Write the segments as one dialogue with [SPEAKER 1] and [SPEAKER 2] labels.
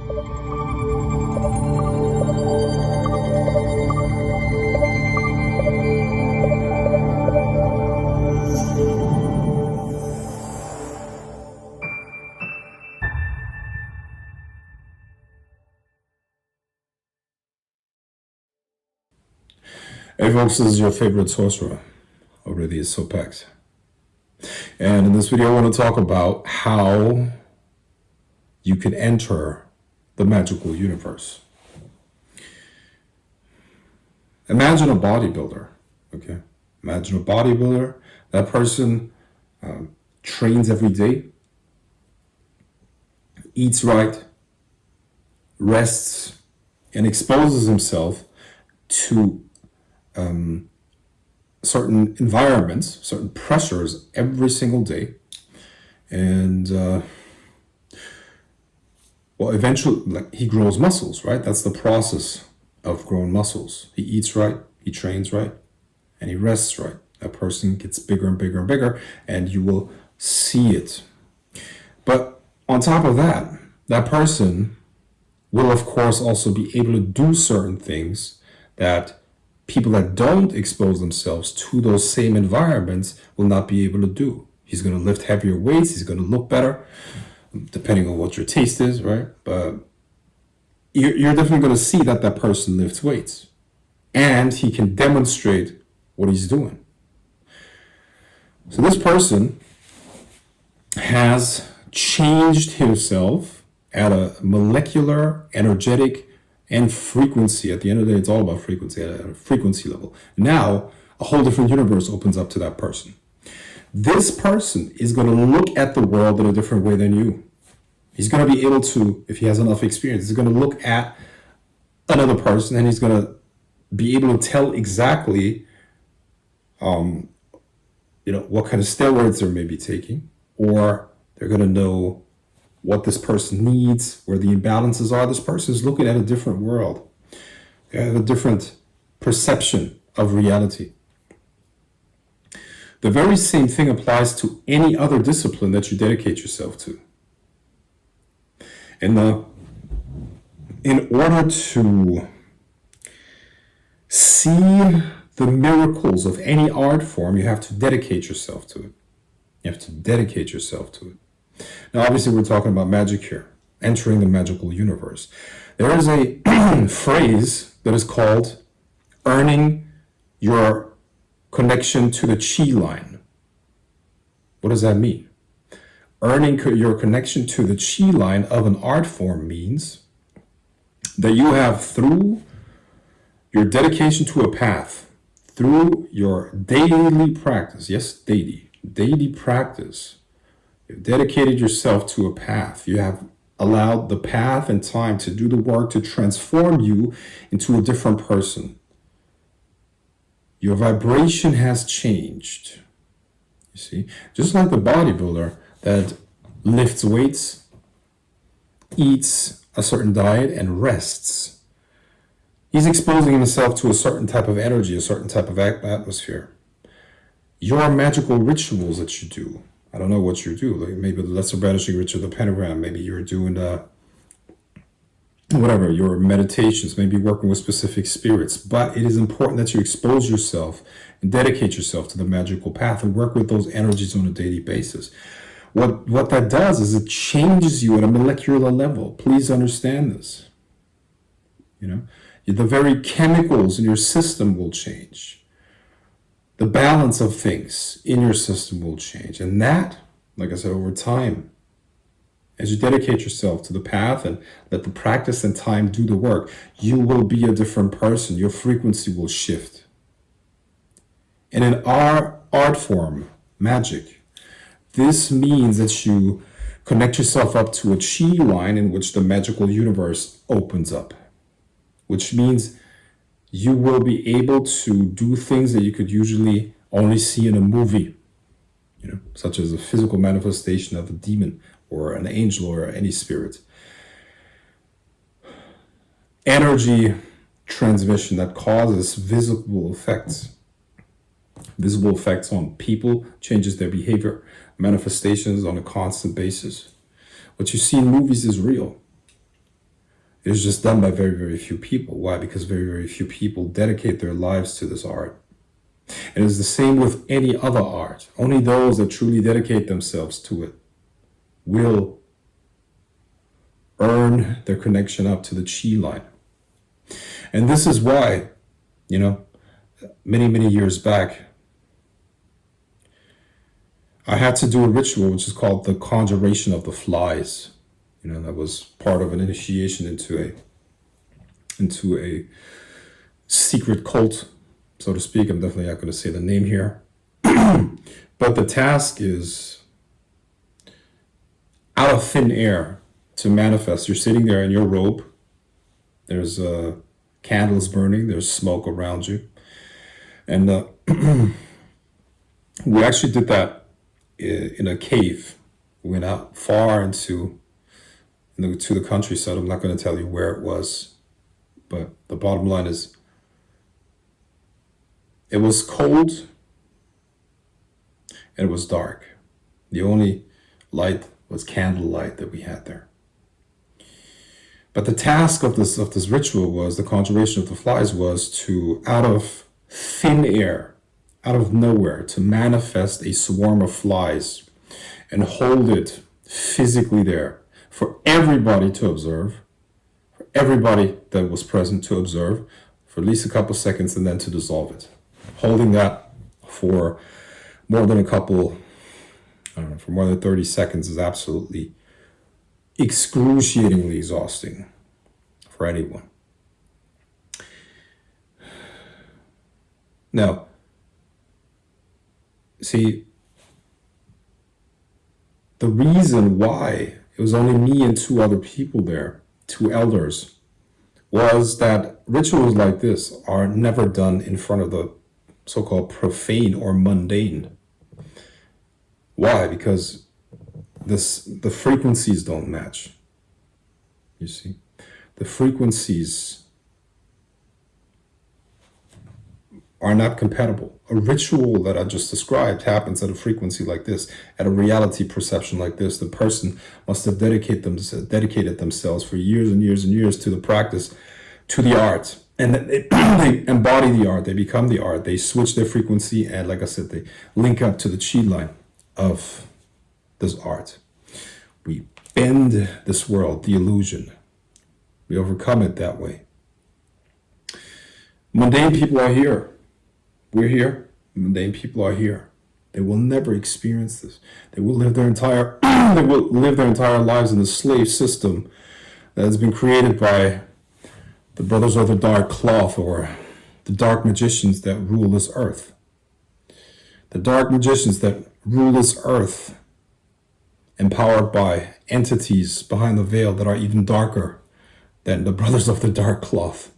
[SPEAKER 1] Hey folks, this is your favorite sorcerer. Already is so packed. And in this video, I want to talk about how you can enter the magical universe. Imagine a bodybuilder, okay? Imagine a bodybuilder. That person trains every day, eats right, rests, and exposes himself to certain environments, certain pressures every single day. And eventually, like, he grows muscles, right? That's the process of growing muscles. He eats right, he trains right, and he rests right. That person gets bigger and bigger and bigger, and you will see it. But on top of that, that person will, of course, also be able to do certain things that people that don't expose themselves to those same environments will not be able to do. He's going to lift heavier weights. He's going to look better, depending on what your taste is, right? But you're definitely going to see that that person lifts weights, and he can demonstrate what he's doing. So this person has changed himself at a molecular, energetic, and frequency. At the end of the day, it's all about frequency, at a frequency level. Now, a whole different universe opens up to that person. This person is going to look at the world in a different way than you. He's going to be able to, if he has enough experience, he's going to look at another person and he's going to be able to tell exactly, what kind of steroids they may be taking, or they're going to know what this person needs, where the imbalances are. This person is looking at a different world. They have a different perception of reality. The very same thing applies to any other discipline that you dedicate yourself to. In order to see the miracles of any art form, you have to dedicate yourself to it. You have to dedicate yourself to it. Now, obviously, we're talking about magic here, entering the magical universe. There is a phrase that is called earning your connection to the chi line. What does that mean? Earning your connection to the chi line of an art form means that you have, through your dedication to a path, through your daily practice, yes, daily practice, you've dedicated yourself to a path. You have allowed the path and time to do the work to transform you into a different person. Your vibration has changed. You see, just like the bodybuilder that lifts weights, eats a certain diet, and rests. He's exposing himself to a certain type of energy, a certain type of atmosphere. Your magical rituals that you do, I don't know what you do. Like maybe the lesser banishing ritual, the pentagram. Maybe you're doing your meditations. Maybe working with specific spirits. But it is important that you expose yourself and dedicate yourself to the magical path and work with those energies on a daily basis. What that does is it changes you at a molecular level. Please understand this. The very chemicals in your system will change. The balance of things in your system will change. And that, like I said, over time, as you dedicate yourself to the path and let the practice and time do the work, you will be a different person. Your frequency will shift. And in our art form, magic, this means that you connect yourself up to a chi line in which the magical universe opens up, which means you will be able to do things that you could usually only see in a movie, such as a physical manifestation of a demon or an angel or any spirit. Energy transmission that causes visible effects on people, changes their behavior, manifestations on a constant basis. What you see in movies is real. It's just done by very, very few people. Why? Because very, very few people dedicate their lives to this art. And it's the same with any other art. Only those that truly dedicate themselves to it will earn their connection up to the chi line. And this is why, many, many years back, I had to do a ritual which is called the conjuration of the flies. That was part of an initiation into a secret cult, so to speak. I'm definitely not going to say the name here. But the task is out of thin air to manifest. You're sitting there in your robe. There's candles burning. There's smoke around you. And we actually did that in a cave. We went out far to the countryside. I'm not going to tell you where it was. But the bottom line is, it was cold and it was dark. The only light was candlelight that we had there. But the task of this ritual was, the conjuration of the flies was to, out of thin air, out of nowhere, to manifest a swarm of flies and hold it physically there for everybody to observe, for everybody that was present to observe for at least a couple seconds, and then to dissolve it. Holding that for more than 30 seconds is absolutely excruciatingly exhausting for anyone. Now, see, the reason why it was only me and two other people there, two elders, was that rituals like this are never done in front of the so-called profane or mundane. Why? Because the frequencies don't match. You see, the frequencies are not compatible. A ritual that I just described happens at a frequency like this, at a reality perception like this. The person must have dedicated themselves for years and years and years to the practice, to the art. And they embody the art, they become the art, they switch their frequency, and like I said, they link up to the chi line of this art. We bend this world, the illusion. We overcome it that way. Mundane people are here. We're here. Mundane people are here. They will never experience this. They will live their entire lives in the slave system that has been created by the brothers of the dark cloth, or the dark magicians that rule this earth. The dark magicians that rule this earth, empowered by entities behind the veil that are even darker than the brothers of the dark cloth,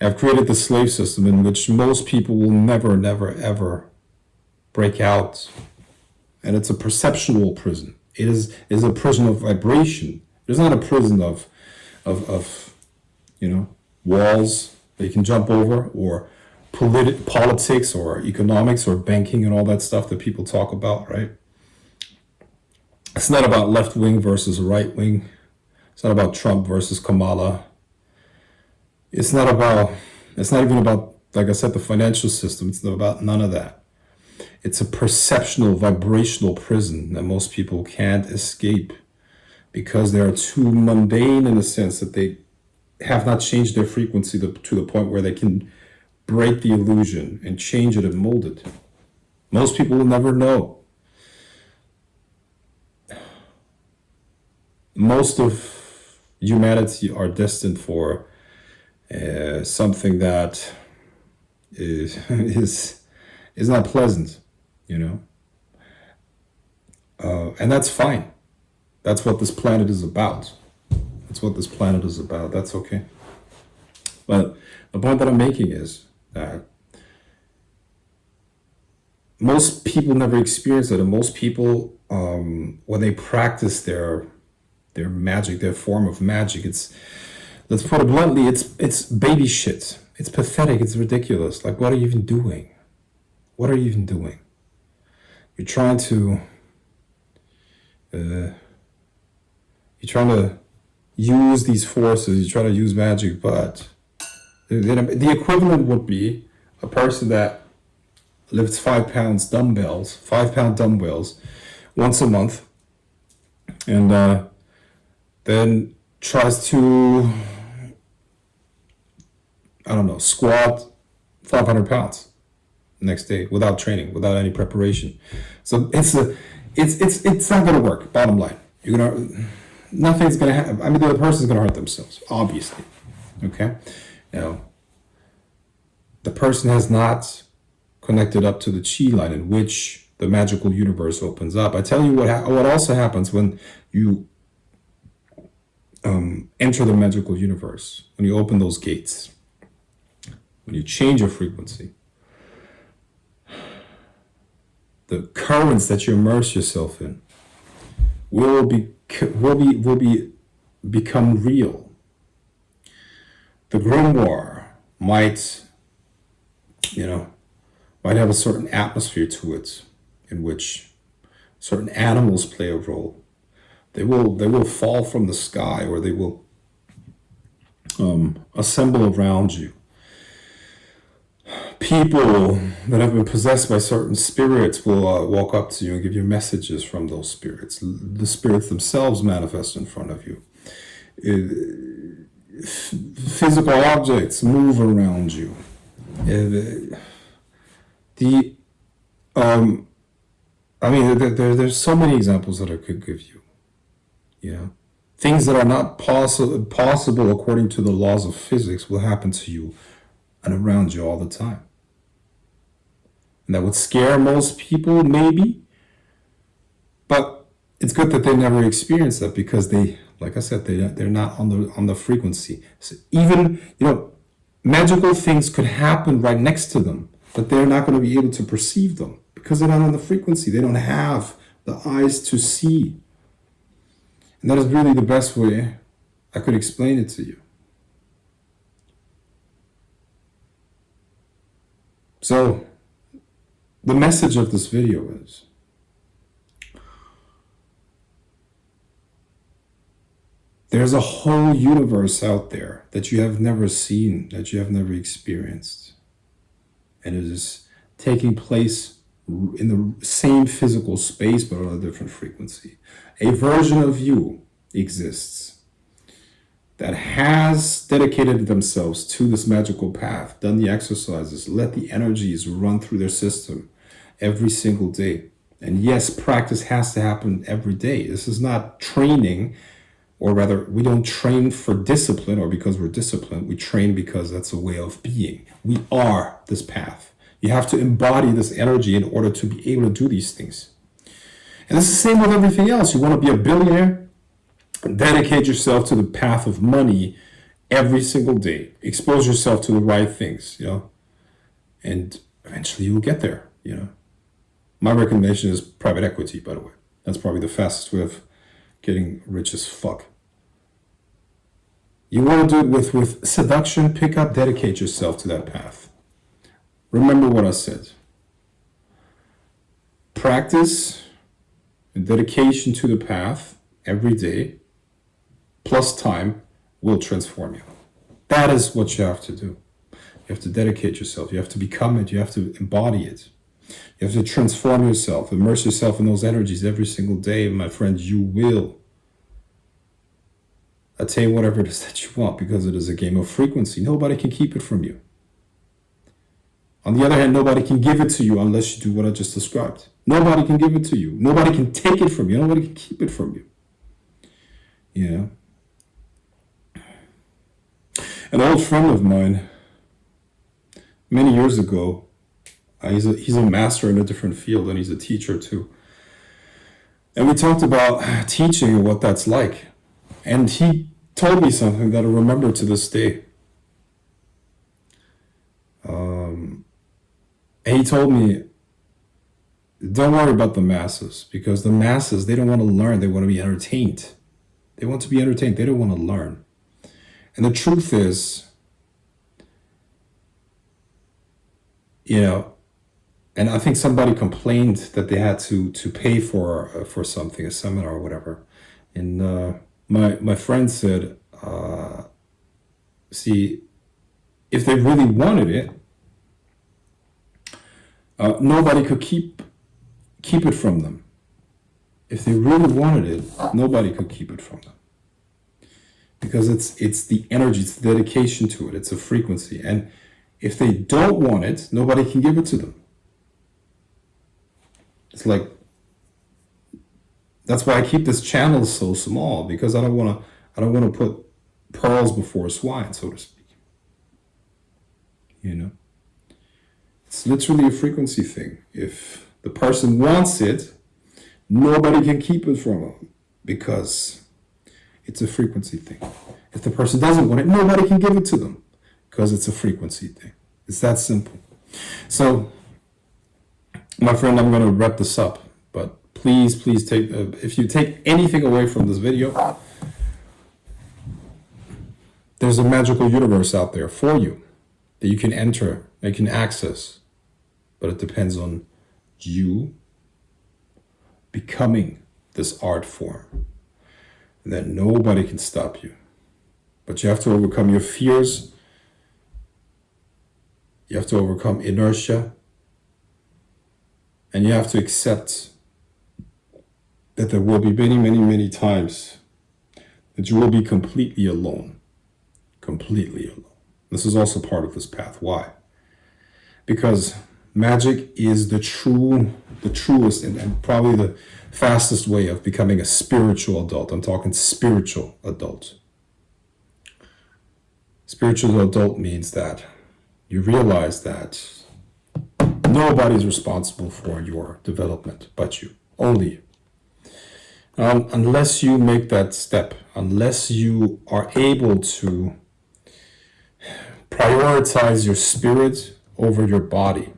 [SPEAKER 1] have created the slave system in which most people will never, never, ever break out. And it's a perceptual prison. It is a prison of vibration. It's not a prison of walls that you can jump over, or politics or economics or banking and all that stuff that people talk about, right? It's not about left wing versus right wing. It's not about Trump versus Kamala. It's not even about, like I said, the financial system. It's not about none of that. It's a perceptual, vibrational prison that most people can't escape, because they are too mundane in the sense that they have not changed their frequency to the point where they can break the illusion and change it and mold it. Most people will never know. Most of humanity are destined for something that is not pleasant, and that's fine. That's what this planet is about. That's okay. But the point that I'm making is that most people never experience it, and most people, when they practice their magic, their form of magic, let's put it bluntly, it's baby shit. It's pathetic. It's ridiculous. Like, what are you even doing? What are you even doing? You're trying to use these forces, you try to use magic, but the equivalent would be a person that lifts 5 pound dumbbells once a month, and then tries to, I don't know, squat 500 pounds next day without training, without any preparation. So it's not gonna work. Bottom line, nothing's gonna happen. I mean, the other person's gonna hurt themselves, obviously. Okay, the person has not connected up to the chi line in which the magical universe opens up. I tell you what also happens when you enter the magical universe, when you open those gates, when you change your frequency. The currents that you immerse yourself in will become real. The grimoire might have a certain atmosphere to it, in which certain animals play a role. They will fall from the sky, or they will assemble around you. People that have been possessed by certain spirits will walk up to you and give you messages from those spirits. The spirits themselves manifest in front of you. Physical objects move around you. There's so many examples that I could give you. Things that are not possible according to the laws of physics will happen to you and around you all the time. And that would scare most people, maybe. But it's good that they never experience that, because they, like I said, they're not on the frequency. So even, magical things could happen right next to them, but they're not going to be able to perceive them because they're not on the frequency. They don't have the eyes to see. And that is really the best way I could explain it to you. So, the message of this video is, there's a whole universe out there that you have never seen, that you have never experienced. And it is taking place in the same physical space, but on a different frequency. A version of you exists that has dedicated themselves to this magical path, done the exercises, let the energies run through their system every single day. And yes, practice has to happen every day. This is not training, or rather, we don't train for discipline or because we're disciplined. We train because that's a way of being. We are this path. You have to embody this energy in order to be able to do these things. And it's the same with everything else. You want to be a billionaire? Dedicate yourself to the path of money every single day. Expose yourself to the right things, and eventually you will get there, My recommendation is private equity, by the way. That's probably the fastest way of getting rich as fuck. You want to do it with seduction, pick up, dedicate yourself to that path. Remember what I said. Practice and dedication to the path every day, plus time, will transform you. That is what you have to do. You have to dedicate yourself. You have to become it. You have to embody it. You have to transform yourself, immerse yourself in those energies every single day. My friends, you will attain whatever it is that you want, because it is a game of frequency. Nobody can keep it from you. On the other hand, nobody can give it to you unless you do what I just described. Nobody can give it to you. Nobody can take it from you. Nobody can keep it from you. An old friend of mine, many years ago, he's a master in a different field, and he's a teacher too. And we talked about teaching and what that's like. And he told me something that I remember to this day. And he told me, don't worry about the masses, because the masses, they don't want to learn, they want to be entertained. They want to be entertained, they don't want to learn. And the truth is, and I think somebody complained that they had to pay for something, a seminar or whatever. And My friend said, see, if they really wanted it, nobody could keep it from them. If they really wanted it, nobody could keep it from them. Because it's the energy, it's the dedication to it, it's a frequency. And if they don't want it, nobody can give it to them. It's like, that's why I keep this channel so small, because I don't want to put pearls before swine, so to speak. You know, it's literally a frequency thing. If the person wants it, nobody can keep it from them, because it's a frequency thing. If the person doesn't want it, nobody can give it to them, because it's a frequency thing. It's that simple. So, my friend, I'm going to wrap this up, but please take, if you take anything away from this video, there's a magical universe out there for you that you can enter, that you can access, but it depends on you becoming this art form, and that nobody can stop you. But you have to overcome your fears. You have to overcome inertia. And you have to accept that there will be many times that you will be completely alone. Completely alone. This is also part of this path. Why? Because magic is the truest and probably the fastest way of becoming a spiritual adult. I'm talking spiritual adult. Spiritual adult means that you realize that nobody's responsible for your development but you, only you. Unless you make that step, unless you are able to prioritize your spirit over your body,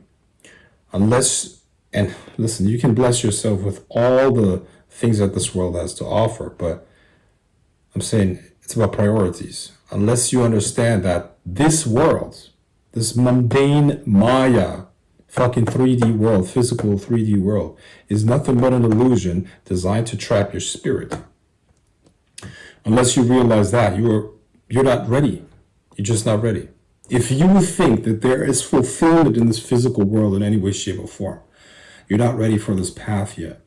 [SPEAKER 1] unless, and listen, you can bless yourself with all the things that this world has to offer, but I'm saying it's about priorities. Unless you understand that this world, this mundane Maya, fucking 3D world, physical 3D world, is nothing but an illusion designed to trap your spirit. Unless you realize that, you're not ready. You're just not ready. If you think that there is fulfillment in this physical world in any way, shape, or form, you're not ready for this path yet.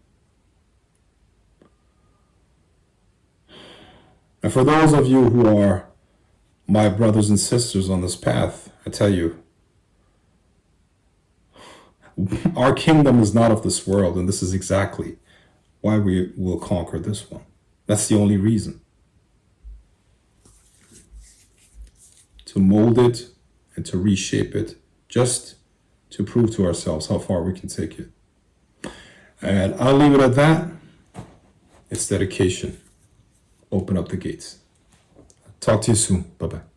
[SPEAKER 1] And for those of you who are my brothers and sisters on this path, I tell you, our kingdom is not of this world, and this is exactly why we will conquer this one. That's the only reason. To mold it and to reshape it, just to prove to ourselves how far we can take it. And I'll leave it at that. It's dedication. Open up the gates. Talk to you soon. Bye-bye.